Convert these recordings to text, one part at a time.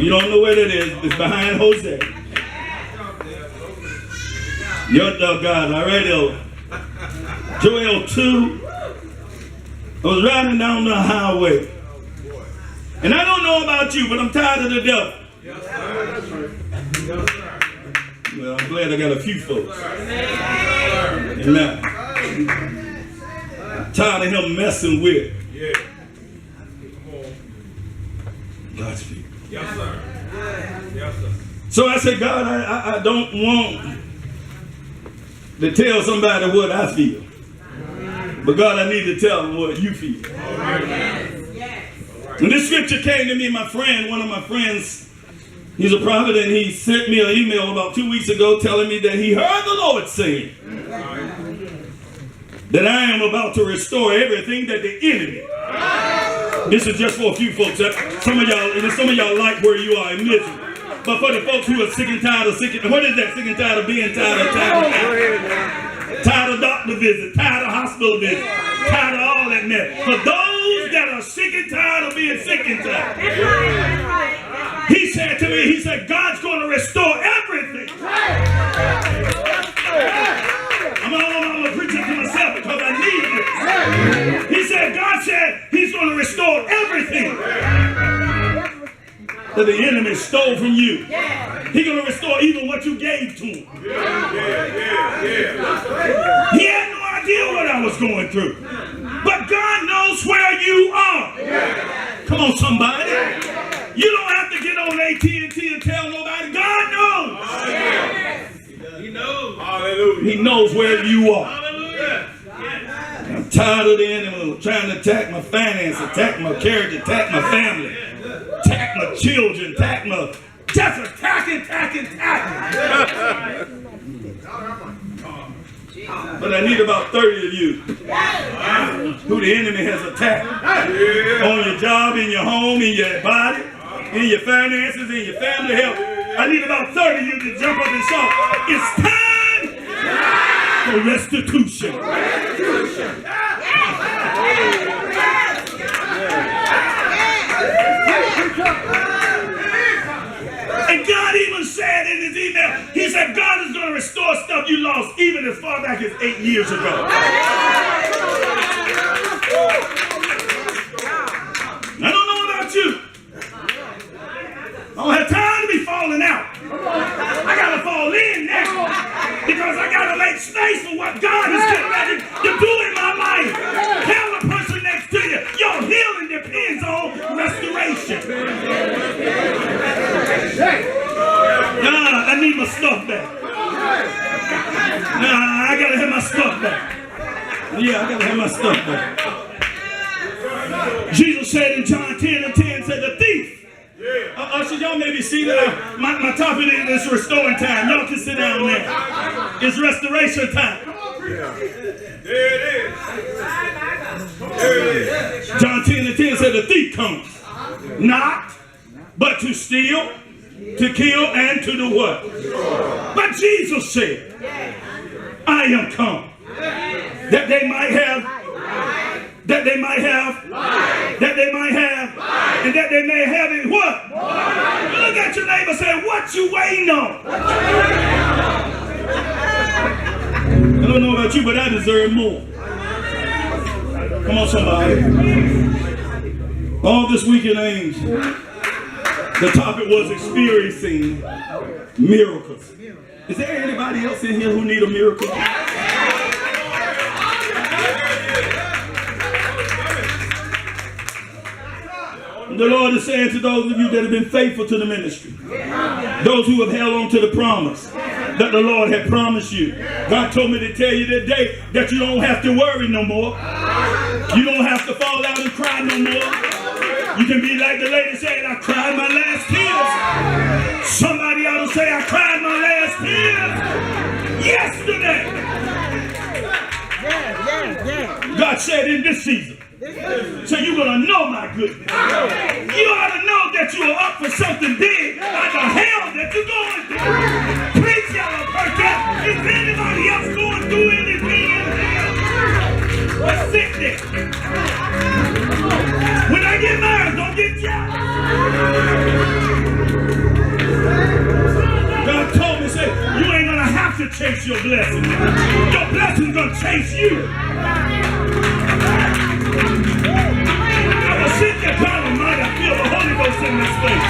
You don't know where it is. It's behind Jose. Your dog God, I read Joel 2. I was riding down the highway. And I don't know about you, but I'm tired of the devil. Well, I'm glad I got a few folks. Amen. Tired of him messing with God's people. Yes, sir. Yes, sir. So I said, God, I don't want to tell somebody what I feel. But God, I need to tell them what you feel. When this scripture came to me, my friend, one of my friends, he's a prophet, and he sent me an email about 2 weeks ago telling me that he heard the Lord saying that I am about to restore everything that the enemy. This is just for a few folks. Some of y'all like where you are in misery. But for the folks who are sick and tired of what is that? Sick and tired of being tired of tired of doctor visits, tired of hospital visits, tired of all that mess. For those that are sick and tired of being sick and tired. He said to me, he said, God's going to restore everything. I'm preaching to myself because I need it. He said, God said he's going to restore everything that the enemy stole from you. He's going to restore even what you gave to him. He had no idea what I was going through. But God knows where you are. Come on, somebody. You don't have to get on AT&T and tell nobody. God knows. He knows. Hallelujah. He knows where you are. Hallelujah. I'm tired of the enemy trying to attack my finances, attack my character, attack my family, attack my children, just attacking. But I need about 30 of you who the enemy has attacked on your job, in your home, in your body, in your finances, in your family health. I need about 30 of you to jump up and shout, it's time for restitution. And God even said in his email, he said God is going to restore stuff you lost even as far back as 8 years ago. I don't know about you. I don't have time to be falling out. I got to fall in now because I got to make space for what God is getting ready to do in my life. Tell the person next to you, your healing depends on restoration. Nah, I need my stuff back. Nah, I got to have my stuff back. Yeah, I got to have my stuff back. Jesus said in John 10:10, said the thief. So y'all may be seated. My topic is restoring time. Y'all can sit down there. It's restoration time. There it is. John 10:10 said the thief comes not but to steal, to kill, and to do what? But Jesus said, I am come that they might have, and that they may have it what? Look at your neighbor and say, what you waiting on? I don't know about you, but I deserve more. Come on, somebody. All this weekend, Ames, the topic was experiencing miracles. Is there anybody else in here who need a miracle? The Lord is saying to those of you that have been faithful to the ministry, those who have held on to the promise that the Lord had promised you. God told me to tell you today that you don't have to worry no more. You don't have to fall out and cry no more. You can be like the lady said, I cried my last tears. Somebody ought to say, I cried my last tears yesterday. God said in this season, so you're going to know my goodness. You ought to know that you are up for something big like the hell that you're going through. Please, J C Purkett, is anybody else going through anything with sickness? When I get married, don't get jealous. to chase your blessing. Your blessing's gonna chase you. I was sitting there, God Almighty, I feel the Holy Ghost in this place.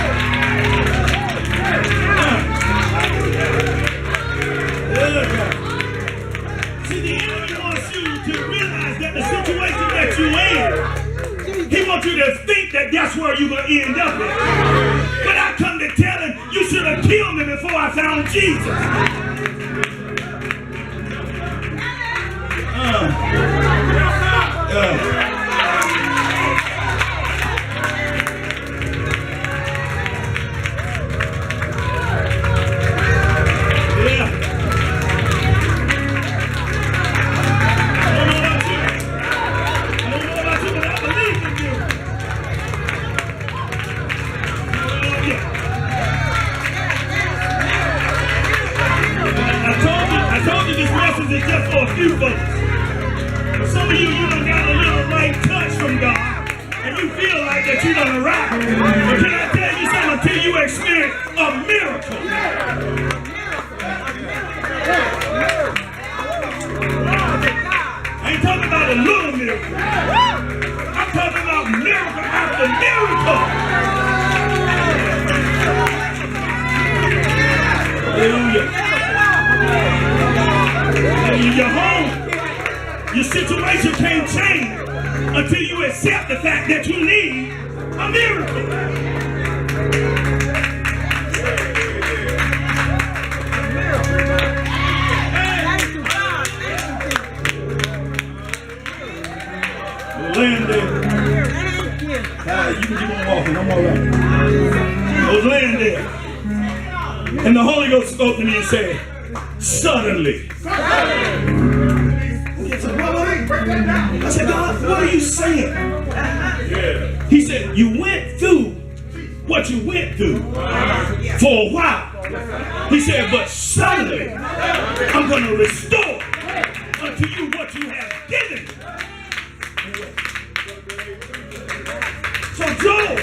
See, the enemy wants you to realize that the situation that you're in, he wants you to think that that's where you're going to end up at. But I come to tell him, you should have killed me before I found Jesus. It's just for a few folks. Some of you done got a little right touch from God, and you feel like that you done arrived. But can I tell you something? Until you experience a miracle. I ain't talking about a little miracle. I'm talking about miracle after miracle. Hallelujah. Your home, your situation can't change until you accept the fact that you need a miracle. Laying there. You can keep on walking, I'm all right. I was laying there, and the Holy Ghost spoke to me and said, suddenly. I said, God, what are you saying? He said, you went through what you went through for a while. He said, but suddenly I'm going to restore unto you what you have given. So Job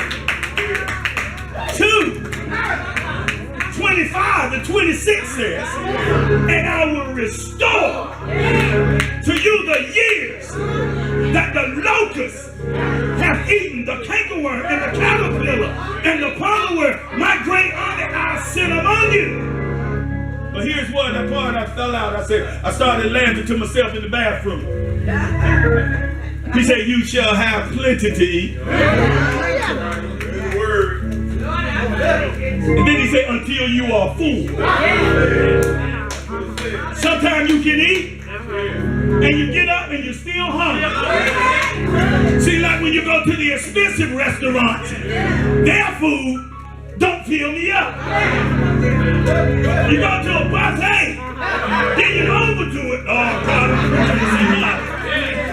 2:25 to 26 says, and I will restore to you the years that the locusts have eaten, the cankerworm and the caterpillar and the palmerworm, my great army I sent among you. But here's what that part I fell out. I started laughing to myself in the bathroom. He said, you shall have plenty to eat. Good word. And then he said, until you are full. Sometimes you can eat, and you get up and you're still hungry. See, like when you go to the expensive restaurants, their food don't fill me up. You go to a buffet, then you overdo it. Oh, God,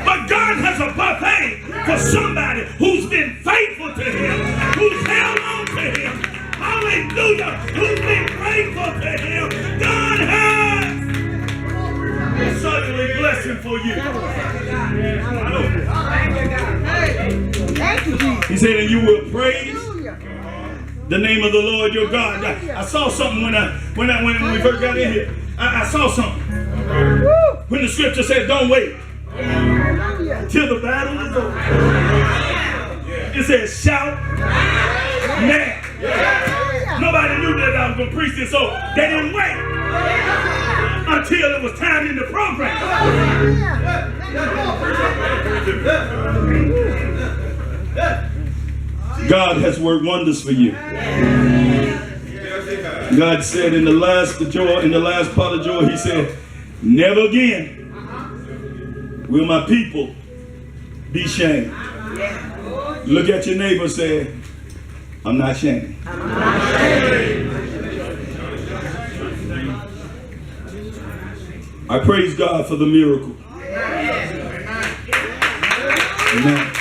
but God has a buffet for somebody who's been faithful to him, who's held on to him. Hallelujah. Who's been grateful to him. God has a suddenly blessing for you. He said, and you will praise the name of the Lord your God. I saw something when we first got in here. I saw something. When the scripture says, don't wait till the battle is over. It says, shout now. Nobody knew that I was going to preach this, so they didn't wait until it was time in the program. God has worked wonders for you. God said in the last part of joy, he said, never again will my people be shamed. Look at your neighbor and say, I'm not shamed. I praise God for the miracle. Amen.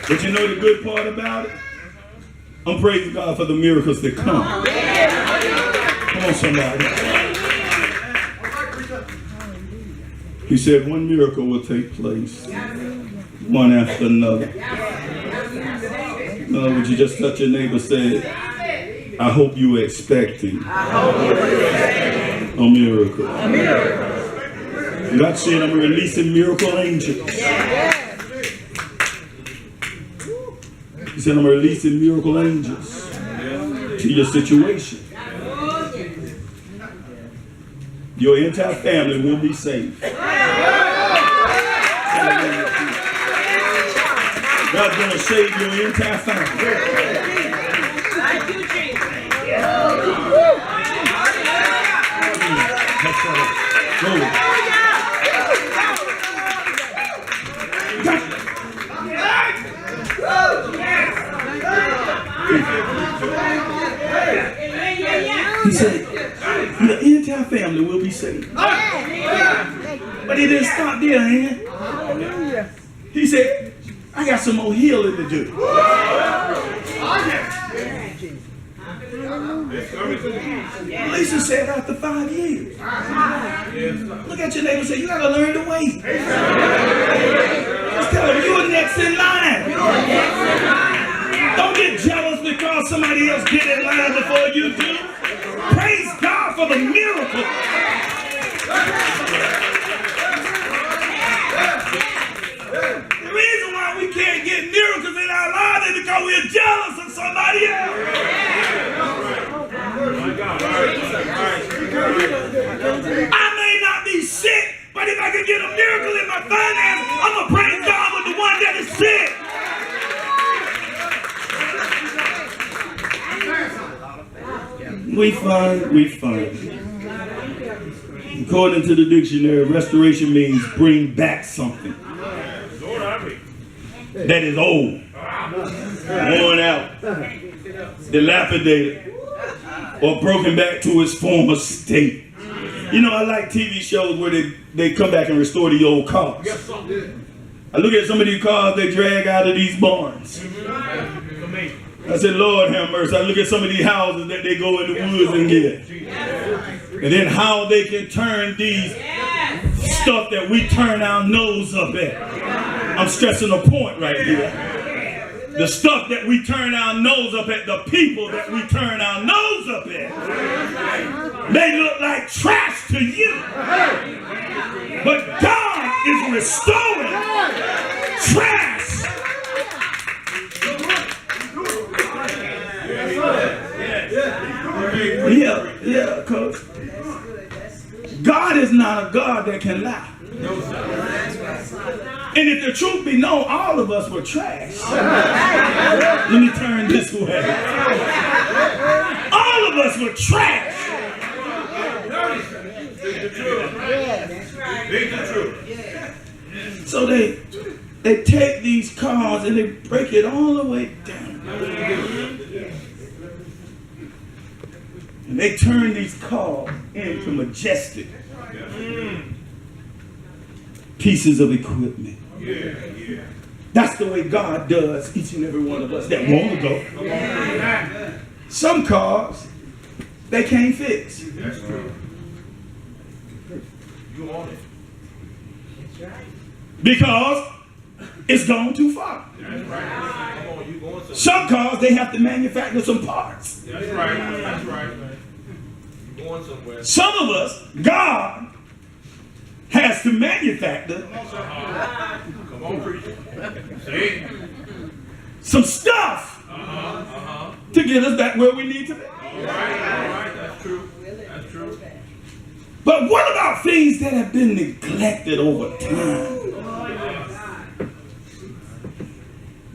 But you know the good part about it? I'm praising God for the miracles that come. Come on, somebody. He said one miracle will take place, one after another. In other words, you just touch your neighbor, say, I hope you're expecting a miracle. God said I'm releasing miracle angels. He said I'm releasing miracle angels to your situation. Your entire family will be saved. God's going to save your entire family. Thank you, Jesus. He said, your entire family will be saved. But he didn't stop there, man. He said, I got some more healing to do. Lisa said after 5 years. Look at your neighbor and say, you got to learn to wait. Just tell him, you're next in line. Don't get jealous because somebody else get in line before you do. Praise God for the miracle. The reason why we can't get miracles in our lives is because we're jealous of somebody else. I may not be sick, but if I can get a miracle in my finance, I'm going to praise God with the one that is sick. We find. According to the dictionary, restoration means bring back something that is old, worn out, dilapidated, or broken back to its former state. You know, I like TV shows where they come back and restore the old cars. I look at some of these cars they drag out of these barns. I said, Lord have mercy. I look at some of these houses that they go in the woods and get. And then how they can turn these stuff that we turn our nose up at. I'm stressing a point right here. The stuff that we turn our nose up at, the people that we turn our nose up at, they look like trash to you. But God is restoring trash. Yeah, coach. God is not a God that can lie. And if the truth be known, all of us were trash. Let me turn this way. All of us were trash. So they take these cars and they break it all the way down. And they turn these cars into majestic pieces of equipment. That's the way God does each and every one of us that want to go. Some cars, they can't fix. That's true. You want it. Because it's gone too far. That's right. Come on, you going somewhere. Some cars, they have to manufacture some parts. That's right. That's right. You're going somewhere. Some of us, God has to manufacture Come on, preacher. See? some stuff to get us back where we need to be. All right. That's true. That's true. But what about things that have been neglected over time?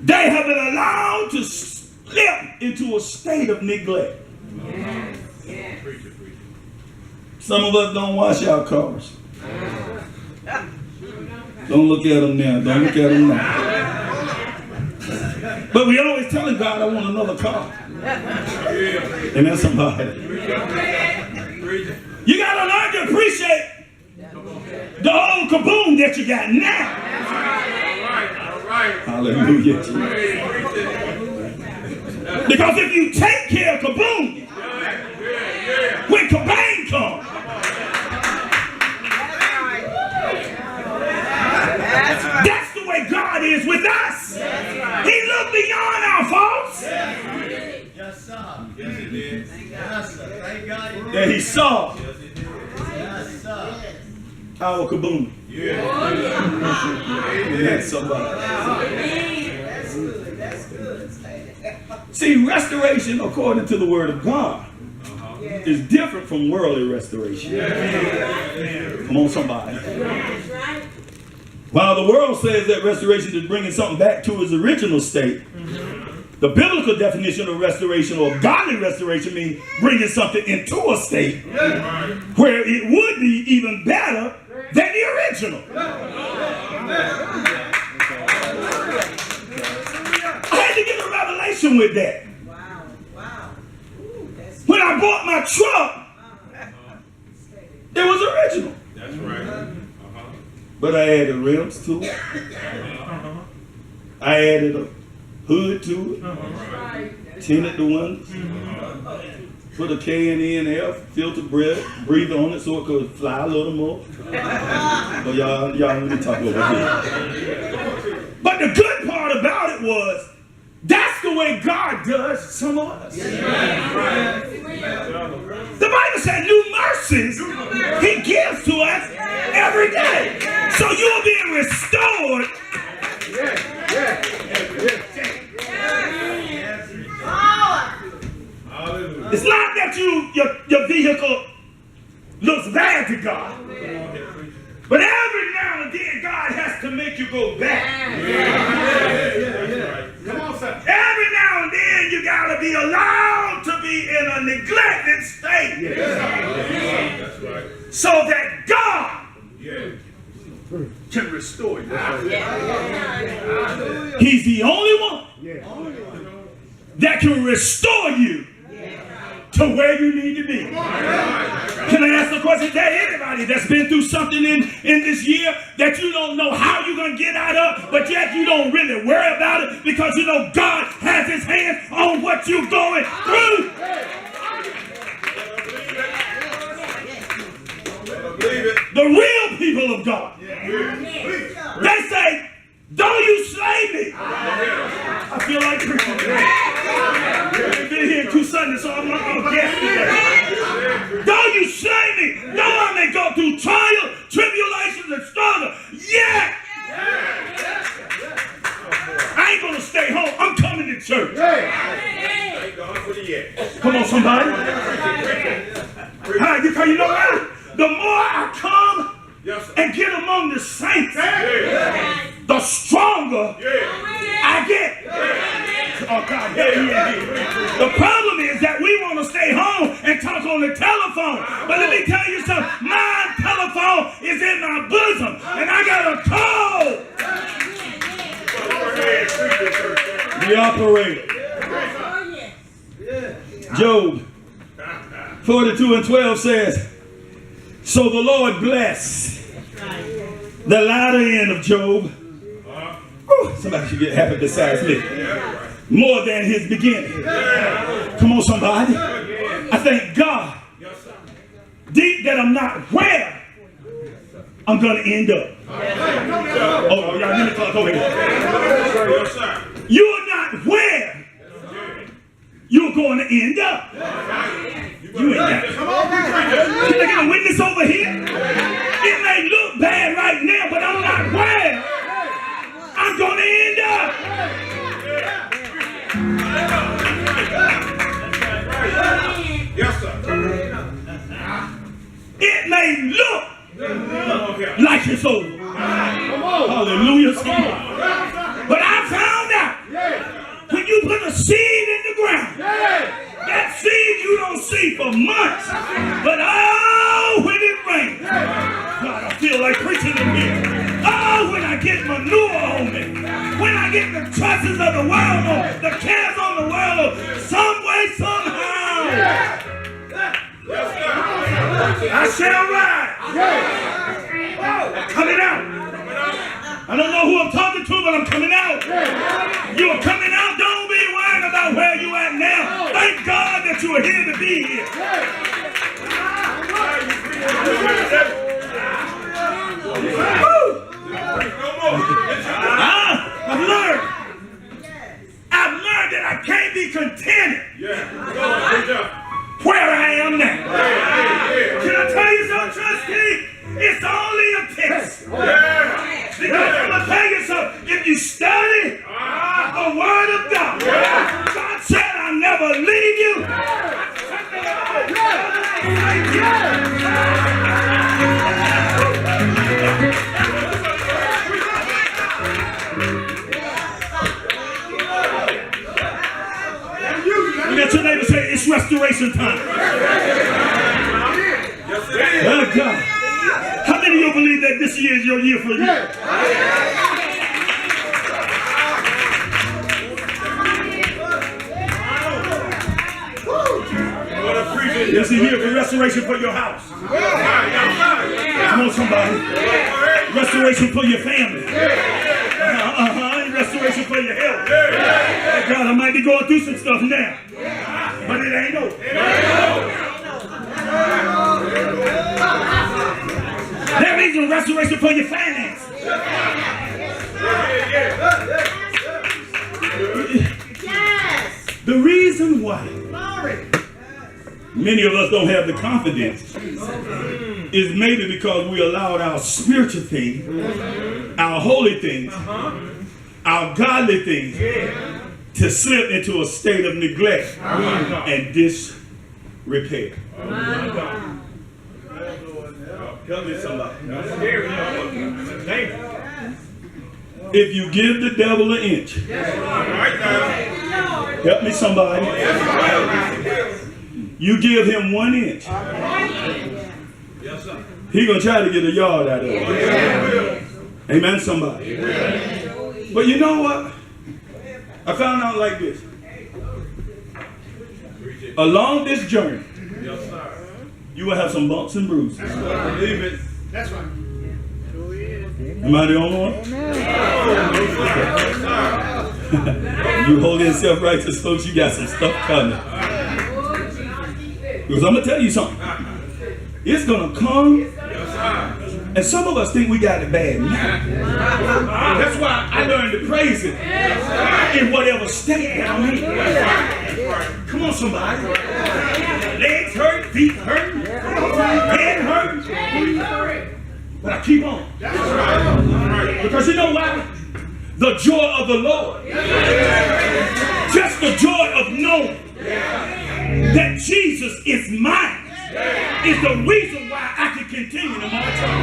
They have been allowed to slip into a state of neglect. Preacher. Some of us don't wash our cars. Don't look at them now. Don't look at them now. But we always telling God, I want another car. And that's somebody. You got to learn to appreciate the old kaboom that you got now. All right. Hallelujah. Because if you take care of kaboom, when kabang comes, that's the way God is with us. He looked beyond our faults. that he saw our kaboom. Yeah, somebody. See, restoration, according to the word of God, is different from worldly restoration. Come on, somebody. While the world says that restoration is bringing something back to its original state, the biblical definition of restoration, or godly restoration, means bringing something into a state where it would be even better than the original. I had to get a revelation with that. When I bought my truck, it was original. That's right. But I added rims to it. I added a hood to it. Tinted the windows. Put a K&N filter breather on it so it could fly a little more. But y'all let me talk over here. But the good part about it was, that's the way God does some of us. The Bible said new mercies he gives to us every day. So you're being restored. It's not that your vehicle looks bad to God. But every now and then God has to make you go back. Come on, son. Every now and then you got to be allowed to be in a neglected state. That's right. So that God can restore you. He's the only one that can restore you to where you need to be. Can I ask the question? Is there anybody that's been through something in this year that you don't know how you're going to get out of, but yet you don't really worry about it because you know God has his hand on what you're going through? The real people of God, they say, don't you slay me. I feel like preaching today. I've been here 2 Sundays, so I'm not guessing today. Don't you slay me. No, I may go through trial, tribulations, and struggle. Yeah. I ain't going to stay home. I'm coming to church. Come on, somebody. Because you know what? The more I come and get among the saints, the stronger I get. Oh, God, help me in. The problem is that we want to stay home and talk on the telephone. But let me tell you something. My telephone is in my bosom, and I got a call. The operator. Job 42:12 says, so the Lord bless the latter end of Job. Somebody should get happy besides me. More than his beginning. Come on, somebody. I thank God deep that I'm not where I'm going to end up. Oh, y'all let me talk over here. You're not where you're going to end up. You ain't got it. Can I get a witness over here? It may look bad right now, but I'm not where I'm going to end up. Yes, sir. It may look like it's over. Hallelujah. But I found out when you put a seed in the ground, that seed you don't see for months, but oh, when it rains, God, I feel like preaching in here. Oh, when I get manure on me, when I get the trusses of the world on, the cares on the world, some way, somehow, I shall rise. I'm coming out. I don't know who I'm talking to, but I'm coming out. You are coming out. Don't be worried about where you at now. Thank God that you are here to be here. I've learned that I can't be contented where I am now. Can I tell you something, trustee? It's only a test. Because I'm going to tell you something. If you study the word of God, God said, I'll never leave you. Let your neighbor say, it's restoration time. Oh, God. How many of you believe that this year is your year for you? It's a year for restoration for your house. Come on, somebody. Restoration for your family. Restoration for your health. Oh, God, I might be going through some stuff now. But it ain't over. There is a restoration for your finances. Yes. The reason why many of us don't have the confidence is maybe because we allowed our spiritual things, our holy things, our godly things to slip into a state of neglect and disrepair. Help me somebody. If you give the devil an inch, help me somebody. You give him 1 inch, he's going to try to get a yard out of it. Amen, somebody. But you know what? I found out like this. Along this journey, you will have some bumps and bruises. That's right. Am I the only one? You holy and self-righteous folks, you got some stuff coming. Because I'm going to tell you something. It's going to come. And some of us think we got it bad now. That's why I learned to praise it in whatever state I'm in. Come on, somebody. Legs hurt, feet hurt, head hurt. But I keep on. Because you know why? The joy of the Lord. Just the joy of knowing that Jesus is mine is the reason why I can continue to march on.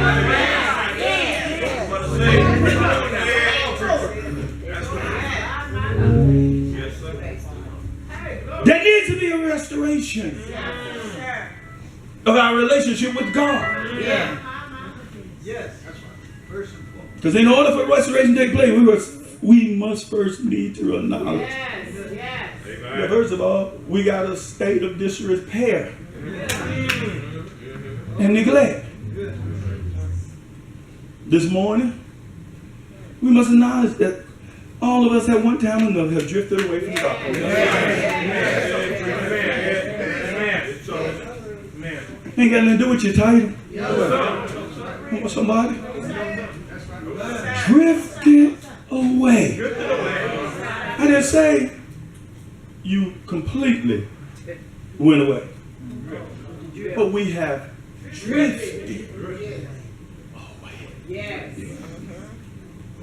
There needs to be a restoration of our relationship with God. Because in order for restoration to take place, we must first need to acknowledge. Well, first of all, we got a state of disrepair and neglect. This morning, we must acknowledge that all of us at one time or another have drifted away from God. Ain't got nothing to do with your title. Come on, somebody. Drifted away. I didn't say you completely went away. But we have drifted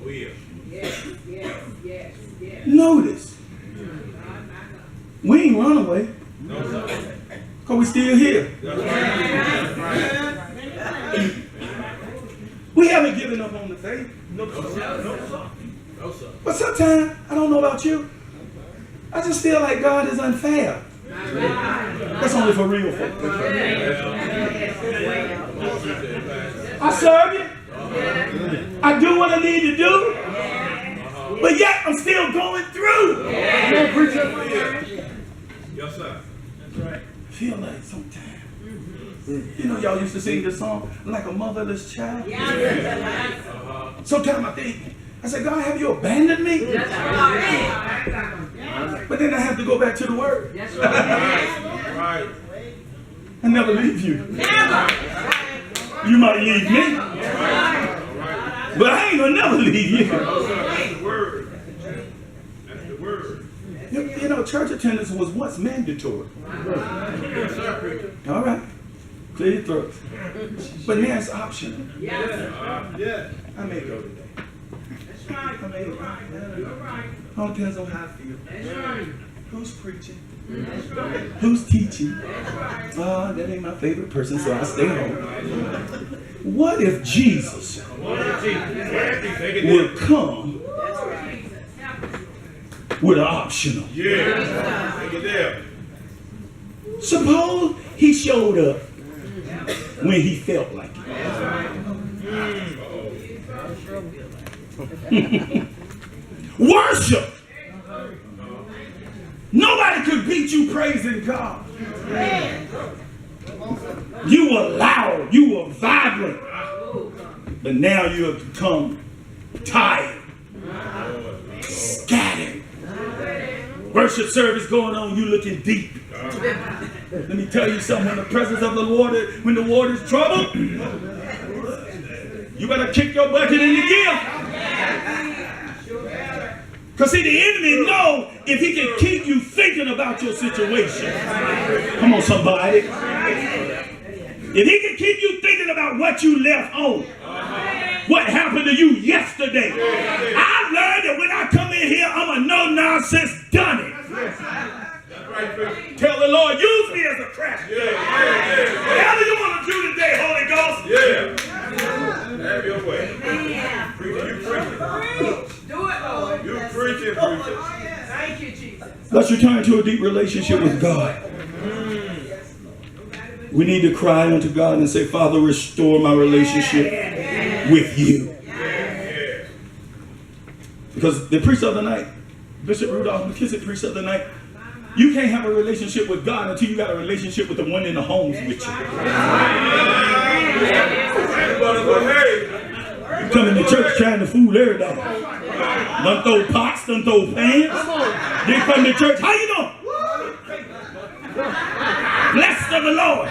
away. Yes. Notice, we ain't run away. Because we still here. We haven't given up on the faith. No, sir. But sometimes, I don't know about you, I just feel like God is unfair. That's only for real folks. I serve you. I do what I need to do. But yet, I'm still going through. Yes, sir. That's right. I feel like sometimes. You know, y'all used to sing this song, like a motherless child. Sometimes I think, I say, God, have you abandoned me? But then I have to go back to the word. Right. I never leave you. You might leave me, but I ain't gonna never leave you. That's the word. That's the word. You know, church attendance was once mandatory. All right. Clear your throats. But now it's optional. Yeah. I may go today. That's right. I may go. You're right. All depends on how I feel. That's right. Who's preaching? That's right. Who's teaching? That's right. Oh, that ain't my favorite person, so I stay home. What if Jesus would come That's right. with an optional? Yeah. Take it there. Suppose he showed up when he felt like it. Worship. Nobody could beat you praising God. You were loud, you were vibrant, but now you have become tired, scattered. Worship service going on, you looking deep. Let me tell you something, when the presence of the Lord, when the water's troubled, you better kick your bucket in the gear. Because see, the enemy know if he can keep you thinking about your situation. Come on, somebody. If he can keep you thinking about what you left home, what happened to you yesterday. I learned that when I come in here, I'm a no-nonsense dummy. Tell the Lord, use me as a crack. Whatever you want to do today, Holy Ghost. Yeah. Have your way. Preaching, you preaching. Do it, Lord. You preaching, preaching. Thank you, Jesus. Let's return to a deep relationship with God. We need to cry unto God and say, Father, restore my relationship with you. Because the priest of the night, Bishop Rudolph McKissick, priest of the night, you can't have a relationship with God until you got a relationship with the one in the homes with you. You coming to church trying to fool everybody. Done throw pots, done throw pans. Then come to church, how you doing? Blessed of the Lord.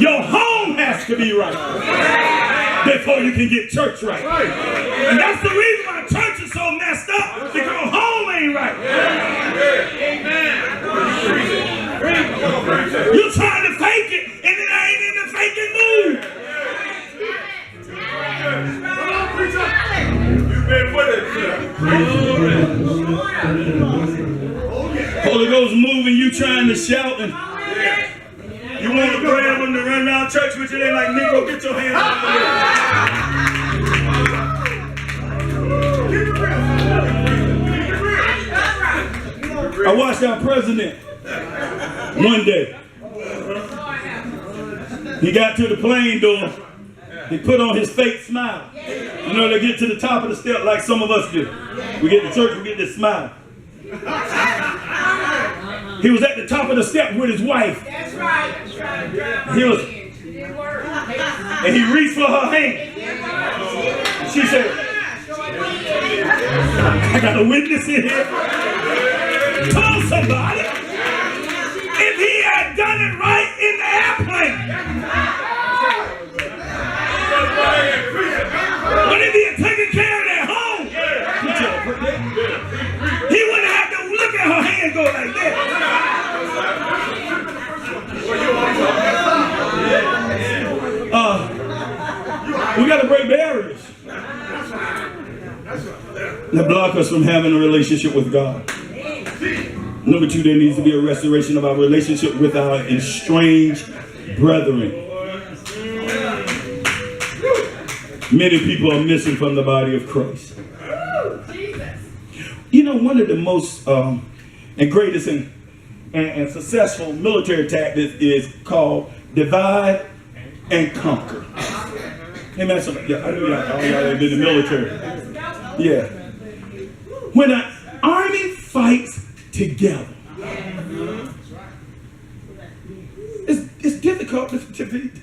Your home has to be right before you can get church right. And that's the reason why church is so messed up, because home ain't right. You're trying to fake it, and it ain't in the faking mood. You've been with it. Holy Ghost moving, you trying to shout, and you want to grab them to run around church with you. They like, Negro, get your hands up. I watched our president one day. He got to the plane door. He put on his fake smile. You know, they get to the top of the step like some of us do. We get to church, we get this smile. He was at the top of the step with his wife. That's right. He was, and he reached for her hand. She said, I got a witness in here. Come on, somebody. If he had done it right in the airplane, what if he had taken care of that home? He wouldn't have to look at her hand and go like that. We got to break barriers that block us from having a relationship with God. Number two, there needs to be a restoration of our relationship with our estranged brethren. Many people are missing from the body of Christ. You know, one of the most and greatest and successful military tactics is called divide and conquer. Hey man, somebody, I know y'all have been in the military. Yeah. When an army fights together, it's difficult to defeat.